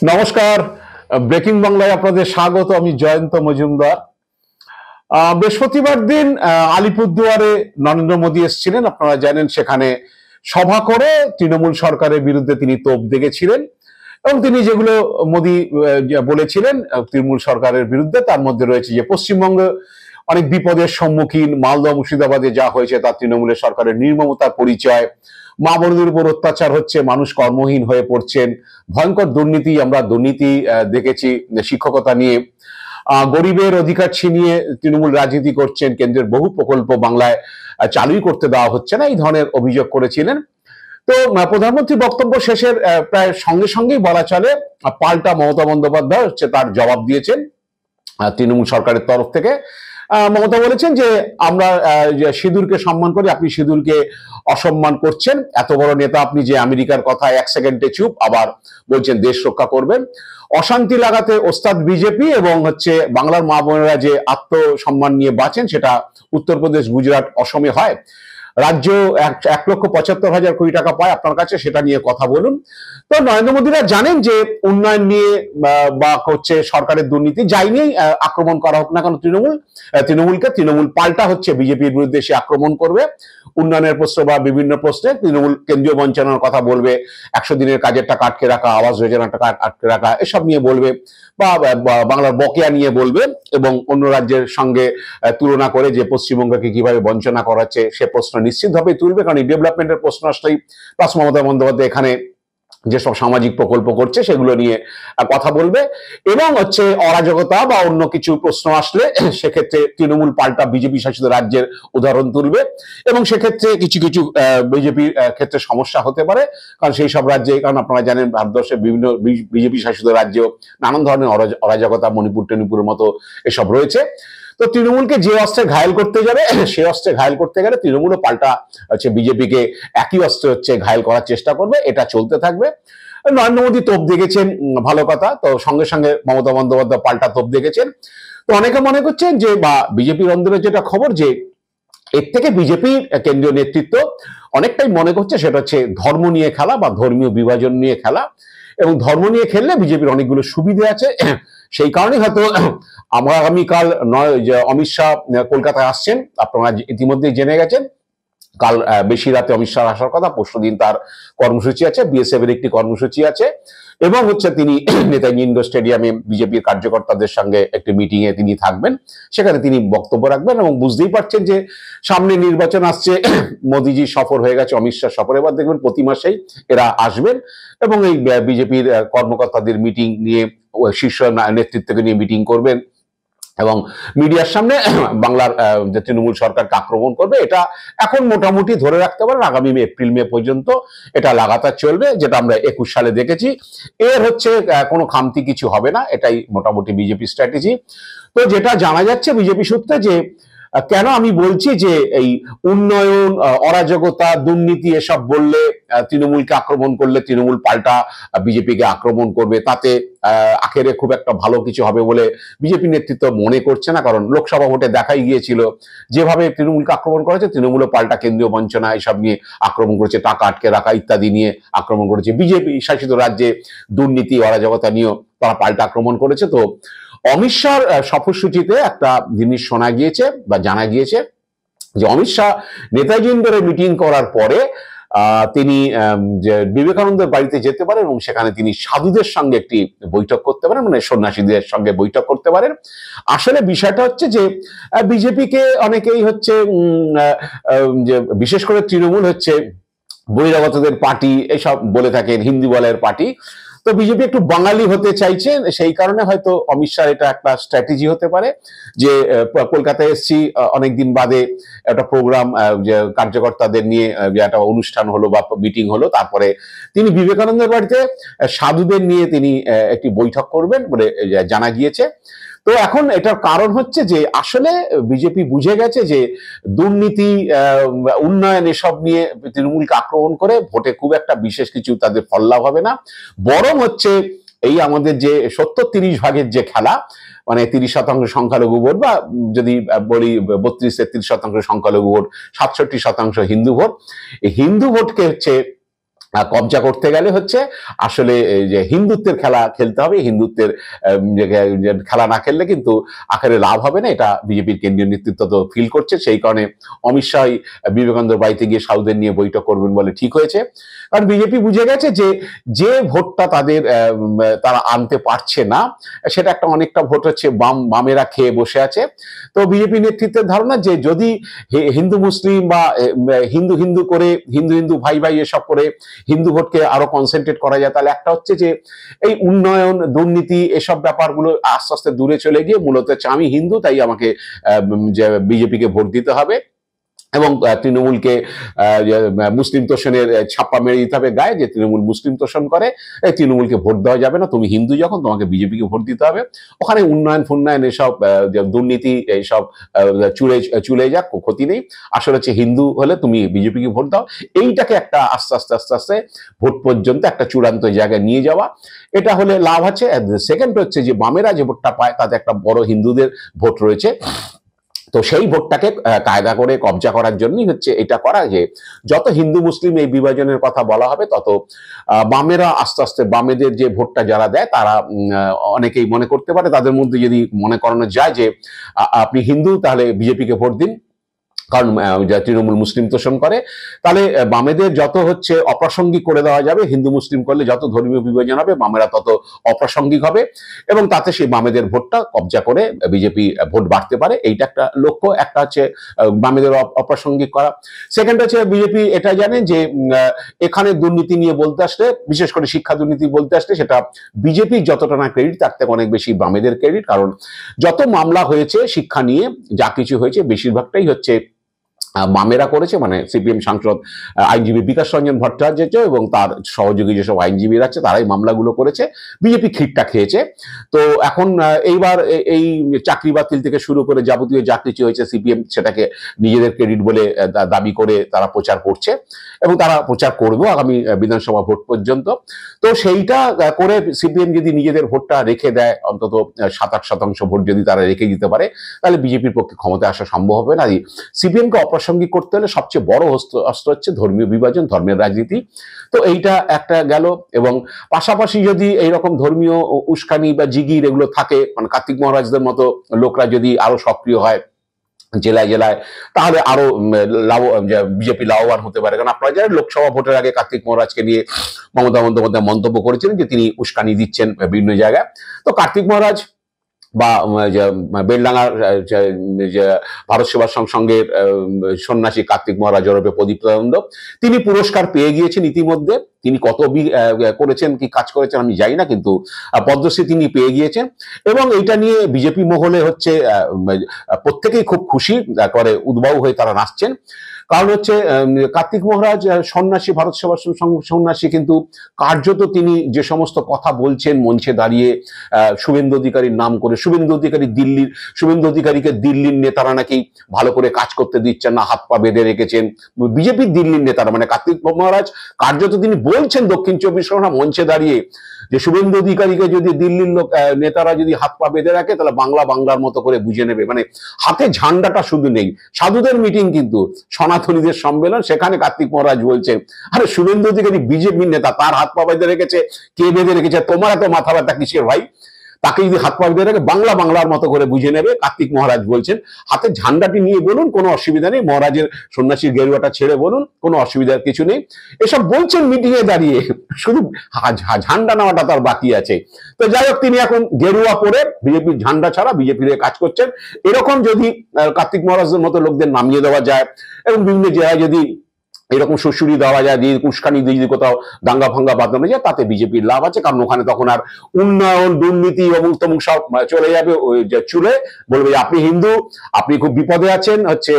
নমস্কার। ব্রেকিং বাংলায় আপনাদের স্বাগত। আমি জয়ন্ত মজুমদার। বৃহস্পতিবার দিন আলিপুরদুয়ারে নরেন্দ্র মোদী এসেছিলেন। আপনারা জানেন, সেখানে সভা করে তৃণমূল সরকারের বিরুদ্ধে তিনি তোপ দেখেছিলেন এবং তিনি যেগুলো মোদী বলেছিলেন তৃণমূল সরকারের বিরুদ্ধে, তার মধ্যে রয়েছে যে পশ্চিমবঙ্গ অনেক বিপদের সম্মুখীন, মালদহ মুর্শিদাবাদে যা হয়েছে তা তৃণমূলের সরকারের নির্মমতার পরিচয়, মা বোনদের উপর অত্যাচার হচ্ছে, মানুষ কর্মহীন হয়ে পড়ছেন, ভয়ঙ্কর দুর্নীতি, আমরা দুর্নীতি দেখেছি শিক্ষকতা নিয়ে, গরিবের অধিকার ছিনিয়ে তৃণমূল রাজনীতি করছেন, কেন্দ্রের বহু প্রকল্প বাংলায় চালুই করতে দেওয়া হচ্ছে না, এই ধরনের অভিযোগ করেছিলেন। তো প্রধানমন্ত্রী বক্তব্য শেষের প্রায় সঙ্গে সঙ্গেই বলা চলে পাল্টা মমতা বন্দ্যোপাধ্যায় হচ্ছে তার জবাব দিয়েছেন তৃণমূল সরকারের তরফ থেকে। মমতা বলেছেন যে আমরা সিঁদুরকে সম্মান করি, আপনি সিঁদুরকে অসম্মান করছেন। এত বড় নেতা আপনি, যে আমেরিকার কথা এক সেকেন্ডে চুপ, আবার বলছেন দেশ রক্ষা করবেন। অশান্তি লাগাতে ওস্তাদ বিজেপি, এবং হচ্ছে বাংলার মা বোনেরা যে আত্মসম্মান নিয়ে বাঁচেন সেটা উত্তরপ্রদেশ, গুজরাট, অসমে হয়। রাজ্য 1,75,000 কোটি টাকা পায় আপনার কাছে, সেটা নিয়ে কথা বলুন। তো নরেন্দ্র মোদীরা জানেন যে উন্নয়ন নিয়ে বা হচ্ছে সরকারের দুর্নীতি যাই নিয়েই আক্রমণ করা হোক না কেন তৃণমূল পাল্টা হচ্ছে বিজেপির বিরুদ্ধে সে আক্রমণ করবে। উন্নয়নের প্রশ্ন বা বিভিন্ন প্রশ্নে তৃণমূল কেন্দ্রীয় বঞ্চনার কথা বলবে, 100 দিনের কাজের টাকা আটকে রাখা, আবাস যোজনার টাকা আটকে রাখা, এসব নিয়ে বলবে, বা বাংলার বকেয়া নিয়ে বলবে, এবং অন্য রাজ্যের সঙ্গে তুলনা করে যে পশ্চিমবঙ্গকে কিভাবে বঞ্চনা করাচ্ছে সে প্রশ্ন নিশ্চিতভাবেই তুলবে। কারণ এই ডেভেলপমেন্টের প্রশ্ন আসলেই প্লাস মমতা বন্দ্যোপাধ্যায় এখানে যেসব সামাজিক প্রকল্প করছে সেগুলো নিয়ে কথা বলবে, এবং হচ্ছে অরাজকতা বা অন্য কিছু প্রশ্ন আসলে সেক্ষেত্রে তৃণমূল পাল্টা বিজেপি শাসিত রাজ্যের উদাহরণ তুলবে, এবং সেক্ষেত্রে কিছু কিছু বিজেপির ক্ষেত্রে সমস্যা হতে পারে। কারণ সেই সব রাজ্যে, কারণ আপনারা জানেন ভারতবর্ষের বিভিন্ন বিজেপি শাসিত রাজ্যেও নানান ধরনের অরাজকতা, মণিপুর টেনিপুরের মতো এসব রয়েছে। তো তৃণমূলকে যে অস্ত্রে ঘায়েল করতে যাবে, সে অস্ত্রে ঘায়েল করতে গেলে তৃণমূলও পাল্টা হচ্ছে বিজেপিকে একই অস্ত্রে হচ্ছে ঘায়েল করার চেষ্টা করবে। এটা চলতে থাকবে। নরেন্দ্র মোদী তোপ দেখেছেন, ভালো কথা। তো সঙ্গে সঙ্গে মমতা বন্দ্যোপাধ্যায় পাল্টা তোপ দেখেছেন। তো অনেকে মনে করছেন যে, বা বিজেপির অন্দরে যেটা খবর, যে এর থেকে বিজেপির কেন্দ্রীয় নেতৃত্ব অনেকটাই মনে করছে সেটা হচ্ছে ধর্ম নিয়ে খেলা বা ধর্মীয় বিভাজন নিয়ে খেলা, এবং ধর্ম নিয়ে খেললে বিজেপির অনেকগুলো সুবিধে আছে। সেই কারণে হয়তো আমরা আগামীকাল অমিত শাহ কলকাতায় আসছেন, আপনারা ইতিমধ্যেই জেনে গেছেন। কাল বেশি রাতে অমিত শাহ আসার কথা, পরশুদিন তার কর্মসূচি আছে, বিএসএফ এর একটি কর্মসূচি আছে, এবং হচ্ছে তিনি নেতাজি ইন্ডোর স্টেডিয়ামে বিজেপির কার্যকর্তাদের সঙ্গে একটি মিটিং এ তিনি থাকবেন, সেখানে তিনি বক্তব্য রাখবেন। এবং বুঝতেই পারছেন যে সামনে নির্বাচন আসছে, মোদীজি সফর হয়ে গেছে, অমিত শাহ সফর, এবার দেখবেন প্রতি মাসেই এরা আসবেন এবং এই বিজেপির কর্মকর্তাদের মিটিং নিয়ে, শীর্ষ নেতৃত্বকে নিয়ে মিটিং করবেন এবং মিডিয়ার সামনে বাংলার যে তৃণমূল সরকারকে আক্রমণ করবে। এটা এখন মোটামুটি ধরে রাখতে পারেন আগামী এপ্রিল মে পর্যন্ত এটা লাগাতার চলবে, যেটা আমরা 21 সালে দেখেছি। এর হচ্ছে কোনো খামতি কিছু হবে না, এটাই মোটামুটি বিজেপি স্ট্র্যাটেজি। তো যেটা জানা যাচ্ছে বিজেপি সূত্রে, যে কেন আমি বলছি যে এই উন্নয়ন, অরাজকতা, দুর্নীতি এসব বললে, তৃণমূলকে আক্রমণ করলে তৃণমূল পাল্টা বিজেপিকে আক্রমণ করবে, তাতে আখেরে খুব একটা ভালো কিছু হবে বলে বিজেপি নেতৃত্ব মনে করছে না। কারণ লোকসভা ভোটে দেখাই গিয়েছিল যেভাবে তৃণমূলকে আক্রমণ করেছে, তৃণমূলও পাল্টা কেন্দ্রীয় বঞ্চনা এসব নিয়ে আক্রমণ করেছে, টাকা আটকে রাখা ইত্যাদি নিয়ে আক্রমণ করেছে। বিজেপি শাসিত রাজ্যে দুর্নীতি, অরাজকতা নিয়েও তারা পাল্টা আক্রমণ করেছে। তো অমিত শাহর সফরসূচিতে একটা জিনিস শোনা গিয়েছে বা জানা গিয়েছে, যে অমিত শাহ নেতাজি ইন্ডোরে মিটিং করার পরে তিনি বিবেকানন্দের বাড়িতে যেতে পারেন এবং সেখানে তিনি সাধুদের সঙ্গে একটি বৈঠক করতে পারেন, মানে সন্ন্যাসীদের সঙ্গে বৈঠক করতে পারেন। আসলে বিষয়টা হচ্ছে যে বিজেপিকে অনেকেই হচ্ছে যে বিশেষ করে তৃণমূল হচ্ছে বহিরাগতদের পার্টি এসব বলে থাকেন, হিন্দি বলের পার্টি। তো বিজেপি একটু বাঙালি হতে চাইছে, সেই কারণে হয়তো অমিত শাহ এটা একটা স্ট্র্যাটেজি হতে পারে, যে কলকাতায় এসছি অনেকদিন বাদে, একটা প্রোগ্রাম কার্যকর্তাদের নিয়ে একটা অনুষ্ঠান হলো বা মিটিং হলো, তারপরে তিনি বিবেকানন্দের বাড়িতে সাধুদের নিয়ে তিনি একটি বৈঠক করবেন বলে জানা গিয়েছে। তো এখন এটার কারণ হচ্ছে যে আসলে বিজেপি বুঝে গেছে যে দুর্নীতি, উন্নয়ন এসব নিয়ে তৃণমূলকে আক্রমণ করে ভোটে খুব একটা বিশেষ কিছু তাদের ফল লাভ হবে না, বরং হচ্ছে এই আমাদের যে 70-30 ভাগের যে খেলা, মানে 30% সংখ্যালঘু ভোট, বা যদি বলি 32-33% সংখ্যালঘু ভোট, 67% হিন্দু ভোট, এই হিন্দু ভোটকে হচ্ছে কবজা করতে গেলে হচ্ছে আসলে যে হিন্দুত্বের খেলা খেলতে হবে, হিন্দুত্বের খেলা না খেললে কিন্তু আখেরে লাভ হবে না, এটা বিজেপির কেন্দ্রীয় নেতৃত্ব তো ফিল করছে। সেই কারণে অমিত শাহ বিবেকানন্দের বাড়িতে গিয়ে সাউদের নিয়ে বৈঠক করবেন বলে ঠিক হয়েছে। কারণ বিজেপি বুঝে গেছে যে যে ভোটটা তাদের তারা আনতে পারছে না, সেটা একটা অনেকটা ভোট হচ্ছে বামেরা খেয়ে বসে আছে। তো বিজেপি নেতৃত্বের ধারণা যে যদি হিন্দু মুসলিম বা হিন্দু হিন্দু করে হিন্দু হিন্দু ভাই ভাই এসব করে হিন্দু ভোটকে আরো কনসেন্ট্রেট করা যায়, তাহলে একটা হচ্ছে যে এই উন্নয়ন দুর্নীতি এসব ব্যাপারগুলো আস্তে আস্তে দূরে চলে গিয়ে মূলত হচ্ছে আমি হিন্দু তাই আমাকে বিজেপিকে ভোট দিতে হবে, এবং তৃণমূলকে মুসলিম তোষণের ছাপ্পা মেরে দিতে হবে গায়ে, যে তৃণমূল মুসলিম তোষণ করে, তৃণমূলকে ভোট দেওয়া যাবে না, তুমি হিন্দু যখন তোমাকে বিজেপিকে ভোট দিতে হবে। ওখানে উন্নয়ন ফুন্নয়ন এসব দুর্নীতি এইসব চুলে যাক, ক্ষতি নেই, আসলে হচ্ছে হিন্দু হলে তুমি বিজেপিকে ভোট দাও। এইটাকে একটা আস্তে আস্তে আস্তে আস্তে ভোট পর্যন্ত একটা চূড়ান্ত জায়গায় নিয়ে যাওয়া, এটা হলে লাভ আছে। সেকেন্ড হচ্ছে যে বামেরা যে ভোটটা পায় তাতে একটা বড় হিন্দুদের ভোট রয়েছে, তো সেই ভোটটাকে কায়দা করে কবজা করার জন্যই হচ্ছে এটা করা, যে যত হিন্দু মুসলিম এই বিভাজনের কথা বলা হবে তত বামেরা আস্তে আস্তে বামেদের যে ভোটটা যারা দেয় তারা অনেকেই মনে করতে পারে, তাদের মধ্যে যদি মনে করানো যায় যে আপনি হিন্দু তাহলে বিজেপিকে ভোট দিন, কারণ তৃণমূল মুসলিম তোষণ করে, তাহলে বামেদের যত হচ্ছে অপ্রাসঙ্গিক করে দেওয়া যাবে, হিন্দু মুসলিম করলে যত ধর্মীয় বিভাজন হবে বামেরা তত অপ্রাসঙ্গিক হবে, এবং তাতে সেই বামেদের ভোটটা কবজা করে বিজেপি ভোট বাড়তে পারে। এইটা একটা লক্ষ্য, একটা হচ্ছে বামেদের অপ্রাসঙ্গিক করা। সেকেন্ড হচ্ছে বিজেপি এটা জানে যে এখানে দুর্নীতি নিয়ে বলতে আসলে, বিশেষ করে শিক্ষা দুর্নীতি বলতে আসলে, সেটা বিজেপির যতটা না ক্রেডিট তার থেকে অনেক বেশি বামেদের ক্রেডিট, কারণ যত মামলা হয়েছে শিক্ষা নিয়ে যা কিছু হয়েছে বেশিরভাগটাই হচ্ছে বামেরা করেছে, মানে সিপিএম সাংসদ আইনজীবী বিকাশ রঞ্জন ভট্টাচার্য এবং তার সহযোগী যেসব আইনজীবী আছে তারাই মামলাগুলো করেছে, বিজেপি খিটটা খেয়েছে। তো এখন এইবার এই চাকরি বাতিল থেকে শুরু করে যাবতীয় যা কিছু হয়েছে সিপিএম সেটাকে নিজেদের ক্রেডিট বলে দাবি করে তারা প্রচার করছে, এবং তারা প্রচার করবেও আগামী বিধানসভা ভোট পর্যন্ত। তো সেইটা করে সিপিএম যদি নিজেদের ভোটটা রেখে দেয়, অন্তত 7-8% ভোট যদি তারা রেখে দিতে পারে, তাহলে বিজেপির পক্ষে ক্ষমতায় আসা সম্ভব হবে না। সিপিএমকে অপ্রাসঙ্গিক করতে হলে সবচেয়ে বড় অস্ত্র হচ্ছে ধর্মীয় বিভাজন, ধর্মের রাজনীতি। তো এইটা একটা গেল, এবং পাশাপাশি যদি এইরকম ধর্মীয় উস্কানি বা জিগির এগুলো থাকে, মানে কার্তিক মহারাজদের মতো লোকরা যদি আরো সক্রিয় হয় জেলায় জেলায়, তাহলে আরো বিজেপি লাভবান হতে পারে। কারণ আপনারা জানেন লোকসভা ভোটের আগে কার্তিক মহারাজকে নিয়ে মমতা বন্দ্যোপাধ্যায় মন্তব্য করেছিলেন যে তিনি উস্কানি দিচ্ছেন বিভিন্ন জায়গায়। তো কার্তিক মহারাজ বা বেলডাঙ্গার ভারত সেবা সংঘের সন্ন্যাসী কার্তিক মহারাজ ওরফে প্রদীপ দয়ানন্দ, তিনি পুরস্কার পেয়ে গিয়েছেন ইতিমধ্যে। তিনি কত করেছেন কি কাজ করেছেন আমি জানি না, কিন্তু পদ্মশ্রী তিনি পেয়ে গিয়েছেন, এবং এইটা নিয়ে বিজেপি মহলে হচ্ছে প্রত্যেকেই খুব খুশি করে, উদ্বাহী হয়ে তারা নাচছেন। কারণ হচ্ছে কার্তিক মহারাজ সন্ন্যাসী, ভারত সেবা সন্ন্যাসী, কিন্তু কার্যত তিনি যে সমস্ত কথা বলছেন মঞ্চে দাঁড়িয়ে শুভেন্দু অধিকারীর নাম করে, শুভেন্দু অধিকারীকে দিল্লির নেতারা নাকি ভালো করে কাজ করতে দিচ্ছেন না, হাত পা বেঁধে রেখেছেন বিজেপির দিল্লির নেতারা, মানে কার্তিক মহারাজ কার্যত তিনি বলছেন দক্ষিণ 24 পরগনা মঞ্চে দাঁড়িয়ে যে শুভেন্দু অধিকারীকে যদি দিল্লির লোক নেতারা যদি হাত পা বেঁধে রাখে তাহলে বাংলার মতো করে বুঝে নেবে, মানে হাতে ঝান্ডাটা শুধু নেই। সাধুদের মিটিং কিন্তু সনাতনীদের সম্মেলন, সেখানে কার্তিক মহারাজ বলছেন আরে শুভেন্দু অধিকারী বিজেপির নেতা, তার হাত পা বেঁধে রেখেছে, কে বেঁধে রেখেছে, তোমার এত মাথা ব্যথা কিসের ভাই? তাকে যদি হাত পা বেঁধে রাখে বাংলার মতো করে বুঝে নেবে। কার্তিক মহারাজ বলছেন হাতে ঝান্ডাটি নিয়ে বলুন, কোনো অসুবিধা নেই, মহারাজের সন্ন্যাসীর গেরুয়াটা ছেড়ে বলুন, কোনো অসুবিধার কিছু নেই। এসব বলছেন মিটিং এ দাঁড়িয়ে, শুধু ঝান্ডা নেওয়াটা তার বাকি আছে। তো যাই হোক, তিনি এখন গেরুয়া পরে বিজেপির ঝান্ডা ছাড়া বিজেপির কাজ করছেন। এরকম যদি কার্তিক মহারাজের মতো লোকদের নামিয়ে দেওয়া যায়, এবং বিভিন্ন জায়গায় যদি এরকম সুশুরি দেওয়া যায়, দিয়ে উস্কানি দিয়ে যদি কোথাও দাঙ্গা ফাঙ্গা বাঁধানো যায়, তাতে বিজেপির লাভ আছে। কারণ ওখানে তখন আর উন্নয়ন দুর্নীতি অমুক তমুক সব চলে যাবে ওই চুলে, বলবে আপনি হিন্দু, আপনি খুব বিপদে আছেন, হচ্ছে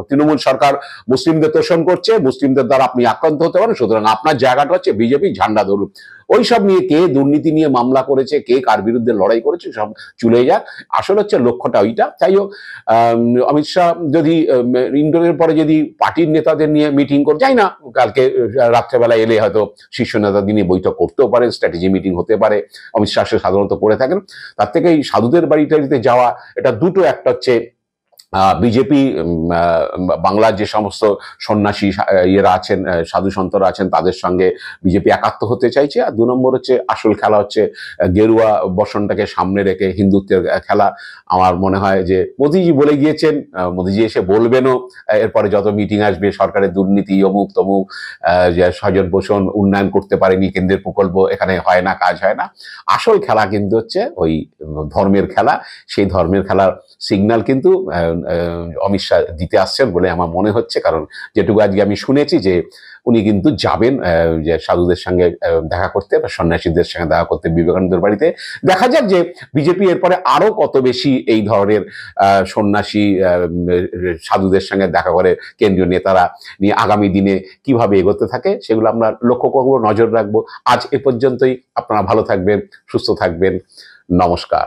তৃণমূল সরকার মুসলিমদের তোষণ করছে, মুসলিমদের দ্বারা আপনি আক্রান্ত হতে পারেন, সুতরাং আপনার জায়গাটা হচ্ছে বিজেপি, ঝান্ডা ধরুন। ওইসব নিয়ে কে দুর্নীতি নিয়ে মামলা করেছে, কে কার বিরুদ্ধে লড়াই করেছে, সব চুলে যাক, আসলে হচ্ছে লক্ষ্যটা ওইটা। যাই হোক, অমিত শাহ যদি ইন্ডোরের পরে যদি পার্টির নেতাদের নিয়ে মিটিং করে, যাই না কালকে রাত্রেবেলা এলে হয়তো শীর্ষ নেতাদের নিয়ে বৈঠক করতেও পারে, স্ট্র্যাটেজি মিটিং হতে পারে, অমিত শাহ সাধারণত করে থাকেন। তার থেকে এই সাধুদের বাড়িটারিতে যাওয়া, এটা দুটো, একটা হচ্ছে বিজেপি বাংলার যে সমস্ত সন্ন্যাসী ইয়েরা আছেন, সাধু সন্তরা আছেন, তাদের সঙ্গে বিজেপি একাত্ম হতে চাইছে। আর 2 নম্বর হচ্ছে আসল খেলা হচ্ছে গেরুয়া বর্ষণটাকে সামনে রেখে হিন্দুত্বের খেলা। আমার মনে হয় যে মোদিজি বলে গিয়েছেন, মোদিজি এসে বলবেনও, এরপরে যত মিটিং আসবে সরকারের দুর্নীতি অমুক তমুক, যে স্বজন পোষণ উন্নয়ন করতে পারেনি, কেন্দ্রের প্রকল্প এখানে হয় না, কাজ হয় না। আসল খেলা কিন্তু হচ্ছে ওই ধর্মের খেলা। সেই ধর্মের খেলার সিগন্যাল কিন্তু অমিত শাহ দিতে আসছেন বলে আমার মনে হচ্ছে। কারণ যেটুকু আজকে আমি শুনেছি যে উনি কিন্তু যাবেন যে সাধুদের সঙ্গে দেখা করতে বা সন্ন্যাসীদের সঙ্গে দেখা করতে বিবেকানন্দের বাড়িতে। দেখা যাক যে বিজেপি এরপরে আরো কত বেশি এই ধরনের সন্ন্যাসী সাধুদের সঙ্গে দেখা করে কেন্দ্রীয় নেতারা নিয়ে আগামী দিনে কিভাবে এগোতে থাকে সেগুলো আমরা লক্ষ্য করবো, নজর রাখবো। আজ এ পর্যন্তই। আপনারা ভালো থাকবেন, সুস্থ থাকবেন। নমস্কার।